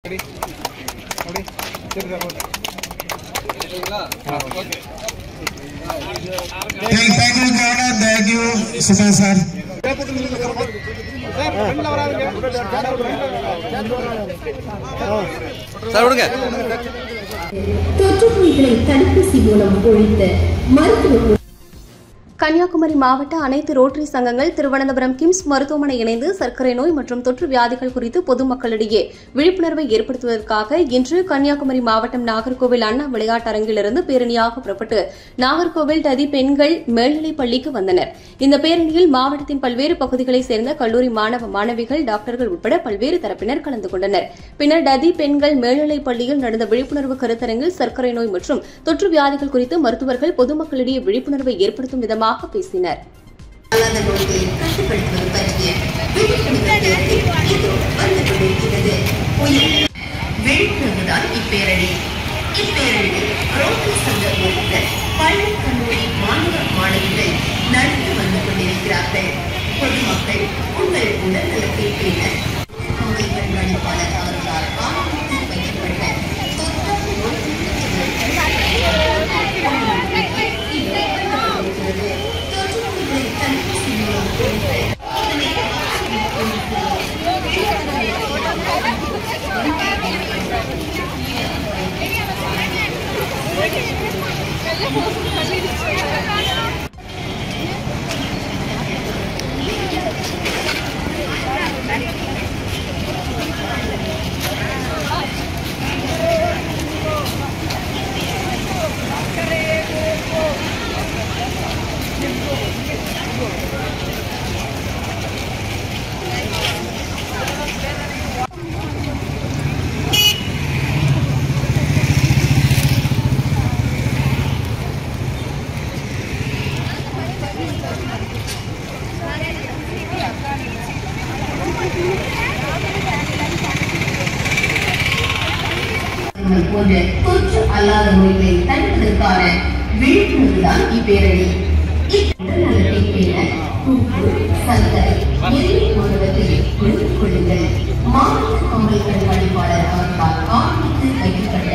Thank you, Susan sir. தொற்றுநோய்களை தடுப்பூசி மூலம் ஒழித்த மருத்துவ கன்னியாகுமரி மாவட்ட அனைத்து ரோட்டரி சங்கங்கள் திருவனந்தபுரம் கிம்ஸ் மருத்துவமனை இணைந்து சர்க்கரை நோய் மற்றும் தொற்று வியாதிகள் குறித்து பொதுமக்களிடையே விழிப்புணர்வை ஏற்படுத்துவதற்காக இன்று கன்னியாகுமரி மாவட்டம் நாகர்கோவில் அண்ணா விளையாட்டரங்கிலிருந்து பேரணியாக புறப்பட்டு நாகர்கோவில் ததி பெண்கள் மேல்நிலைப் பள்ளிக்கு வந்தனர். இந்த பேரணியில் மாவட்டத்தின் பல்வேறு பகுதிகளைச் சேர்ந்த கல்லூரி மாணவ மாணவிகள், டாக்டர்கள் உட்பட பல்வேறு தரப்பினர் கலந்து கொண்டனர். பின்னர் ததி பெண்கள் மேல்நிலைப் பள்ளியில் நடந்த விழிப்புணர்வு கருத்தரங்கில் சர்க்கரை நோய் மற்றும் தொற்று வியாதிகள் குறித்து மருத்துவர்கள் பொதுமக்களிடையே விழிப்புணர்வை ஏற்படுத்தும் விதமாக பேசினர். விழிப்புணர்வுதான் இப்பேரணி. இப்பேரணியில் ரோட்டரி சங்க உறுப்பினர், பள்ளி கல்லூரி மாணவ மாணவிகள் நடந்து வந்து கொண்டிருக்கிறார்கள். பொதுமக்கள் உங்கள் உடல் நலத்தை பேண உங்கள் கண்காணிப்பாளர் அவர்களால் ஆரம்பித்து வைக்கப்பட்ட தொற்று நோய் போன்ற தொற்று அல்லாத நோய்களை தடுப்பதற்கான விழிப்புணர்வுதான் இப்பேரணி. நலத்தை பேண உப்பு, சர்க்கரை, எண்ணெய் போன்றவற்றை எடுத்துக் கொள்ளுங்கள். மாவட்ட காவல் கண்காணிப்பாளர் அவர்களால் ஆரம்பித்து வைக்கப்பட்ட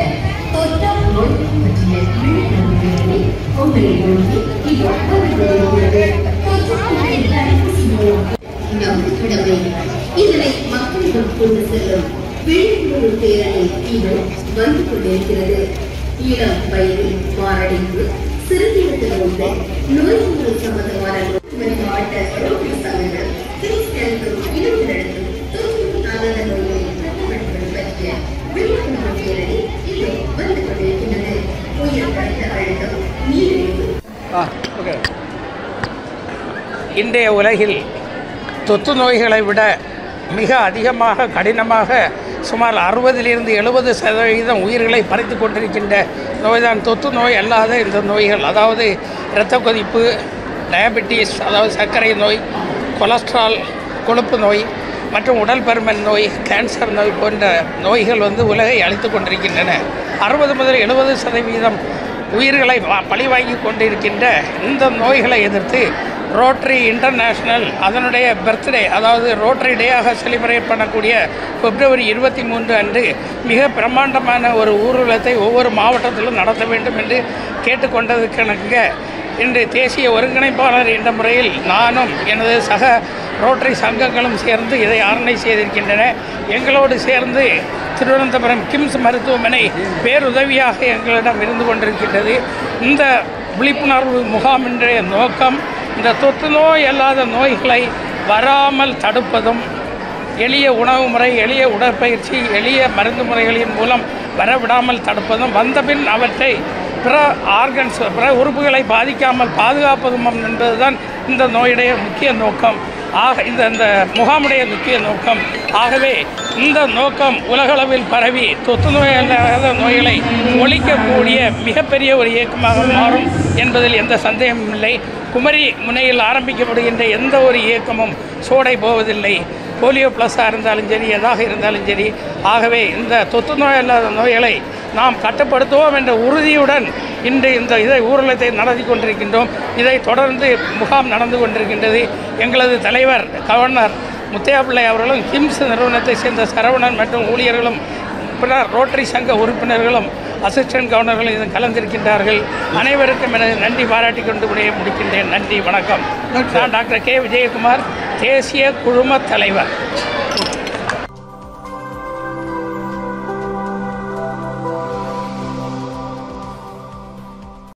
தொற்றா நோய்கள் பற்றிய விழிப்புணர்வு பேரணி உங்களை நோக்கி இதனை மக்களிடம் கொண்டு செல்லும் விழிப்புணர்வு பேரணி இது வந்து கொண்டிருக்கிறது. இளம் வயதில் மாரடைப்பு, சிறுநீரக நோய்கள், நோய்கள் சம்பந்தமான மாவட்ட ரோட்டரி சங்கங்கள் அல்லாத நோய்களை கட்டுப்படுத்துவது பற்றிய விழிப்புணர்வு பேரணி இது வந்து கொண்டிருக்கின்றது. உயர் ரத்த அழுத்தம், நீரிழிவு. இன்றைய உலகில் தொற்று நோய்களை விட மிக அதிகமாக கடினமாக சுமார் 60-70% உயிர்களை பறித்து கொண்டிருக்கின்ற நோய்தான் தொற்று நோய் அல்லாத இந்த நோய்கள். அதாவது இரத்த கொதிப்பு, டயபெட்டிஸ் அதாவது சர்க்கரை நோய், கொலஸ்ட்ரால் கொழுப்பு நோய் மற்றும் உடல் பருமன் நோய், கேன்சர் நோய் போன்ற நோய்கள் உலகை அழித்து கொண்டிருக்கின்றன. 60-70% உயிர்களை பழிவாங்கி கொண்டிருக்கின்ற இந்த நோய்களை எதிர்த்து ரோட்டரி இன்டர்நேஷ்னல் அதனுடைய பர்த்டே, அதாவது ரோட்டரி டேயாக செலிப்ரேட் பண்ணக்கூடிய பிப்ரவரி 23 அன்று மிக பிரம்மாண்டமான ஒரு ஊர்வலத்தை ஒவ்வொரு மாவட்டத்திலும் நடத்த வேண்டும் என்று கேட்டுக்கொண்டதுக்கணங்க இன்று தேசிய ஒருங்கிணைப்பாளர் என்ற முறையில் நானும் எனது சக ரோட்டரி சங்கங்களும் சேர்ந்து இதை ஆர்கனைஸ் செய்திருக்கின்றன. எங்களோடு சேர்ந்து திருவனந்தபுரம் கிம்ஸ் மருத்துவமனை பேருதவியாக எங்களிடம் இருந்து கொண்டிருக்கின்றது. இந்த விழிப்புணர்வு முகாமினுடைய நோக்கம் இந்த தொற்று நோய் அல்லாத நோய்களை வராமல் தடுப்பதும், எளிய உணவு முறை, எளிய உடற்பயிற்சி, எளிய மருந்து முறைகளின் மூலம் வரவிடாமல் தடுப்பதும், வந்தபின் அவற்றை பிற ஆர்கன்ஸ், பிற உறுப்புகளை பாதிக்காமல் பாதுகாப்பதும் என்பதுதான் இந்த நோயுடைய முக்கிய நோக்கம். இந்த முகாமுடைய முக்கிய நோக்கம். ஆகவே இந்த நோக்கம் உலகளவில் பரவி தொற்று நோய் அல்லாத நோய்களை ஒழிக்கக்கூடிய மிகப்பெரிய ஒரு இயக்கமாக மாறும் என்பதில் எந்த சந்தேகமும் இல்லை. குமரி முனையில் ஆரம்பிக்கப்படுகின்ற எந்த ஒரு இயக்கமும் சோடை போவதில்லை. போலியோ ப்ளஸ்ஸாக இருந்தாலும் சரி, எதாக இருந்தாலும் சரி. ஆகவே இந்த தொற்று நோய் அல்லாத நோய்களை நாம் கட்டுப்படுத்துவோம் என்ற உறுதியுடன் இன்று இதை ஊர்வலத்தை நடத்தி கொண்டிருக்கின்றோம். இதை தொடர்ந்து முகாம் நடந்து கொண்டிருக்கின்றது. எங்களது தலைவர் கவர்னர் முத்தையா பிள்ளை அவர்களும் கிம்ஸ் நிறுவனத்தை சேர்ந்த சரவணன் மற்றும் ஊழியர்களும் உறுப்பினர் ரோட்டரி சங்க உறுப்பினர்களும் அசிஸ்டன்ட் கவர்னர்களும் இதில் கலந்திருக்கின்றார்கள். அனைவருக்கும் எனது நன்றி பாராட்டி கொண்டு முடிக்கின்றேன். நன்றி, வணக்கம். நான் டாக்டர் கே. விஜயகுமார், தேசிய குழும தலைவர்.